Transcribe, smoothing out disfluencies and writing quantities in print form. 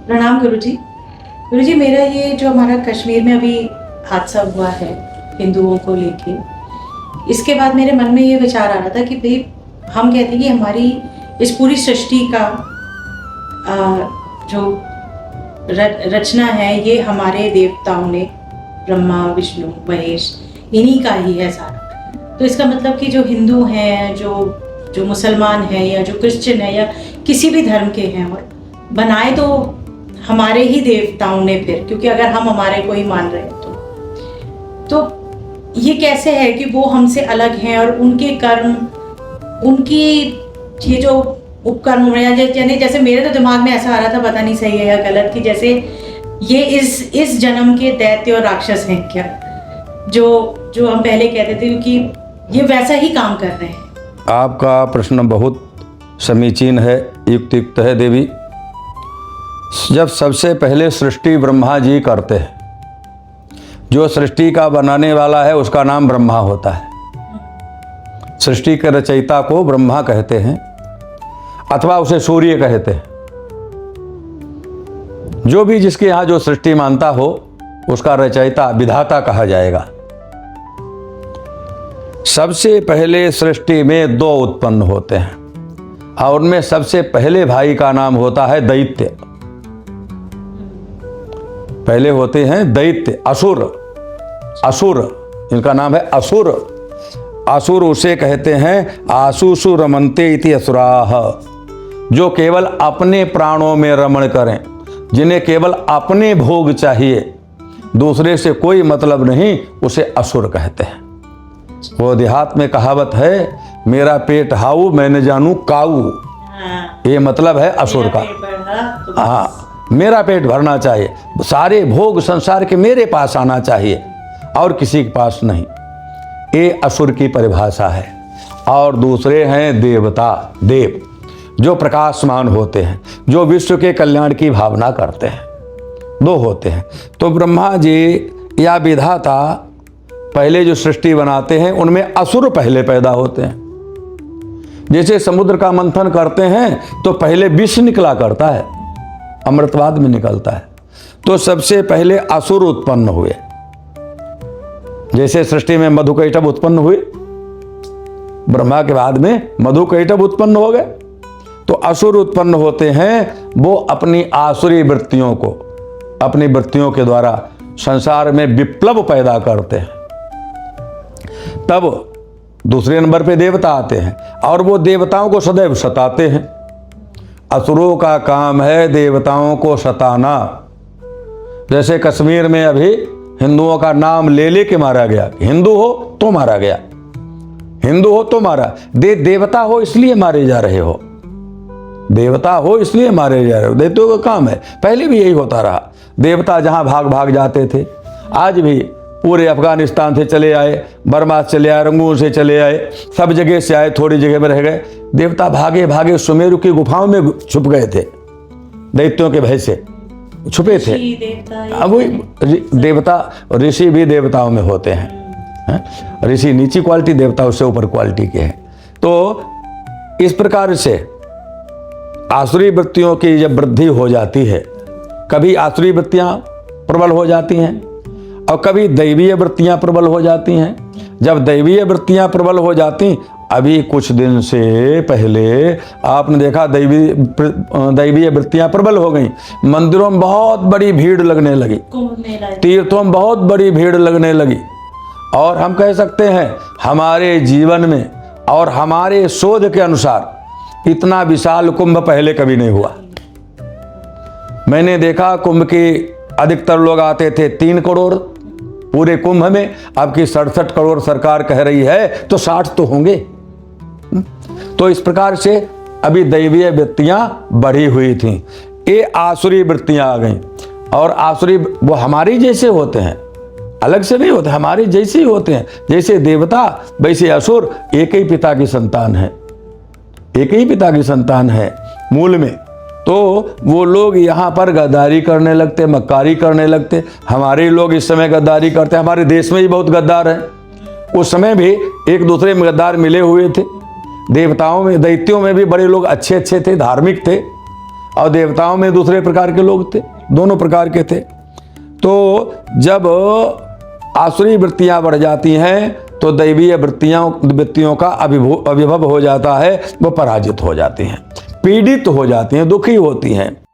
प्रणाम गुरुजी। गुरुजी, मेरा ये जो हमारा कश्मीर में अभी हादसा हुआ है हिंदुओं को लेके, इसके बाद मेरे मन में ये विचार आ रहा था कि भाई हम कहते हैं कि हमारी इस पूरी सृष्टि का जो रचना है ये हमारे देवताओं ने, ब्रह्मा विष्णु महेश, इन्हीं का ही है सारा। तो इसका मतलब कि जो हिंदू हैं, जो मुसलमान हैं या जो क्रिश्चियन है या किसी भी धर्म के हैं, और बनाए तो हमारे ही देवताओं ने फिर, क्योंकि अगर हम हमारे को ही मान रहे हैं तो ये कैसे है कि वो हमसे अलग हैं और उनके कर्म, उनकी ये जो उपकर्म हो रहे हैं, यानी जैसे मेरे तो दिमाग में ऐसा आ रहा था, पता नहीं सही है या गलत, कि जैसे ये इस जन्म के दैत्य और राक्षस हैं क्या, जो हम पहले कहते थे, क्योंकि ये वैसा ही काम कर रहे हैं। आपका प्रश्न बहुत समीचीन है, युक्त है देवी। जब सबसे पहले सृष्टि ब्रह्मा जी करते हैं, जो सृष्टि का बनाने वाला है उसका नाम ब्रह्मा होता है। सृष्टि के रचयिता को ब्रह्मा कहते हैं अथवा उसे सूर्य कहते हैं। जो भी जिसके यहाँ जो सृष्टि मानता हो उसका रचयिता विधाता कहा जाएगा। सबसे पहले सृष्टि में दो उत्पन्न होते हैं और उनमें सबसे पहले भाई का नाम होता है दैत्य। पहले होते हैं दैत्य, असुर, इनका नाम है असुर। असुर उसे कहते हैं आसुसु रमन्ते इति असुराः, जो केवल अपने प्राणों में रमण करें, जिन्हें केवल अपने भोग चाहिए, दूसरे से कोई मतलब नहीं, उसे असुर कहते हैं। वो देहात में कहावत है, मेरा पेट हाउ मैं न जानू काऊ। ये मतलब है असुर का। हाँ, मेरा पेट भरना चाहिए, सारे भोग संसार के मेरे पास आना चाहिए और किसी के पास नहीं। ये असुर की परिभाषा है। और दूसरे हैं देवता, देव, जो प्रकाशमान होते हैं, जो विश्व के कल्याण की भावना करते हैं। दो होते हैं। तो ब्रह्मा जी या विधाता पहले जो सृष्टि बनाते हैं उनमें असुर पहले पैदा होते हैं। जैसे समुद्र का मंथन करते हैं तो पहले विष निकला करता है, अमृतवाद में निकलता है। तो सबसे पहले असुर उत्पन्न हुए। जैसे सृष्टि में मधुकैटभ उत्पन्न हुए, ब्रह्मा के बाद में मधुकैटभ उत्पन्न हो गए। तो असुर उत्पन्न होते हैं, वो अपनी आसुरी वृत्तियों को, अपनी वृत्तियों के द्वारा संसार में विप्लव पैदा करते हैं। तब दूसरे नंबर पे देवता आते हैं और वो देवताओं को सदैव सताते हैं। असुरों का काम है देवताओं को सताना। जैसे कश्मीर में अभी हिंदुओं का नाम ले के मारा गया, हिंदू हो तो मारा गया, हिंदू हो तो मारा। देवता हो इसलिए मारे जा रहे हो, देवता हो इसलिए मारे जा रहे हो। देवताओं का काम है, पहले भी यही होता रहा। देवता जहां भाग भाग जाते थे, आज भी पूरे अफगानिस्तान से चले आए, बर्मा से चले आए, रंगून से चले आए, सब जगह से आए, थोड़ी जगह में रह गए। देवता भागे भागे सुमेरु की गुफाओं में छुप गए थे, दैत्यों के भय से छुपे थे। अब वही देवता, ऋषि भी देवताओं में होते हैं। ऋषि नीची क्वालिटी, देवता उससे ऊपर क्वालिटी के हैं। तो इस प्रकार से आसुरी वृत्तियों की जब वृद्धि हो जाती है, कभी आसुरी वृत्तियां प्रबल हो जाती हैं और कभी दैवीय वृत्तियां प्रबल हो जाती हैं। जब दैवीय वृत्तियां प्रबल हो जाती, अभी कुछ दिन से पहले आपने देखा दैवीय वृत्तियां प्रबल हो गई, मंदिरों में बहुत बड़ी भीड़ लगने लगी, तीर्थों में बहुत बड़ी भीड़ लगने लगी। और हम कह सकते हैं हमारे जीवन में और हमारे शोध के अनुसार इतना विशाल कुंभ पहले कभी नहीं हुआ। मैंने देखा कुंभ के अधिकतर लोग आते थे 3 करोड़ पूरे कुंभ में, अब की 67 करोड़ सरकार कह रही है, तो 60 तो होंगे। तो इस प्रकार से अभी दैवीय वृत्तियां बढ़ी हुई थीं, ये आसुरी वृत्तियां आ गईं। और आसुरी वो हमारी जैसे होते हैं, अलग से नहीं होते, हमारे जैसे ही होते हैं। जैसे देवता वैसे असुर एक ही पिता की संतान है, एक ही पिता की संतान है मूल में। तो वो लोग यहाँ पर गद्दारी करने लगते, मक्कारी करने लगते। हमारे लोग इस समय गद्दारी करते हैं, हमारे देश में ही बहुत गद्दार हैं। उस समय भी एक दूसरे में गद्दार मिले हुए थे। देवताओं में, दैत्यों में भी बड़े लोग अच्छे अच्छे थे, धार्मिक थे, और देवताओं में दूसरे प्रकार के लोग थे, दोनों प्रकार के थे। तो जब आसुरी वृत्तियां बढ़ जाती हैं तो दैवीय वृत्तियों का अभिभव हो जाता है, वो पराजित हो जाती हैं, पीड़ित हो जाती हैं, दुखी होती हैं।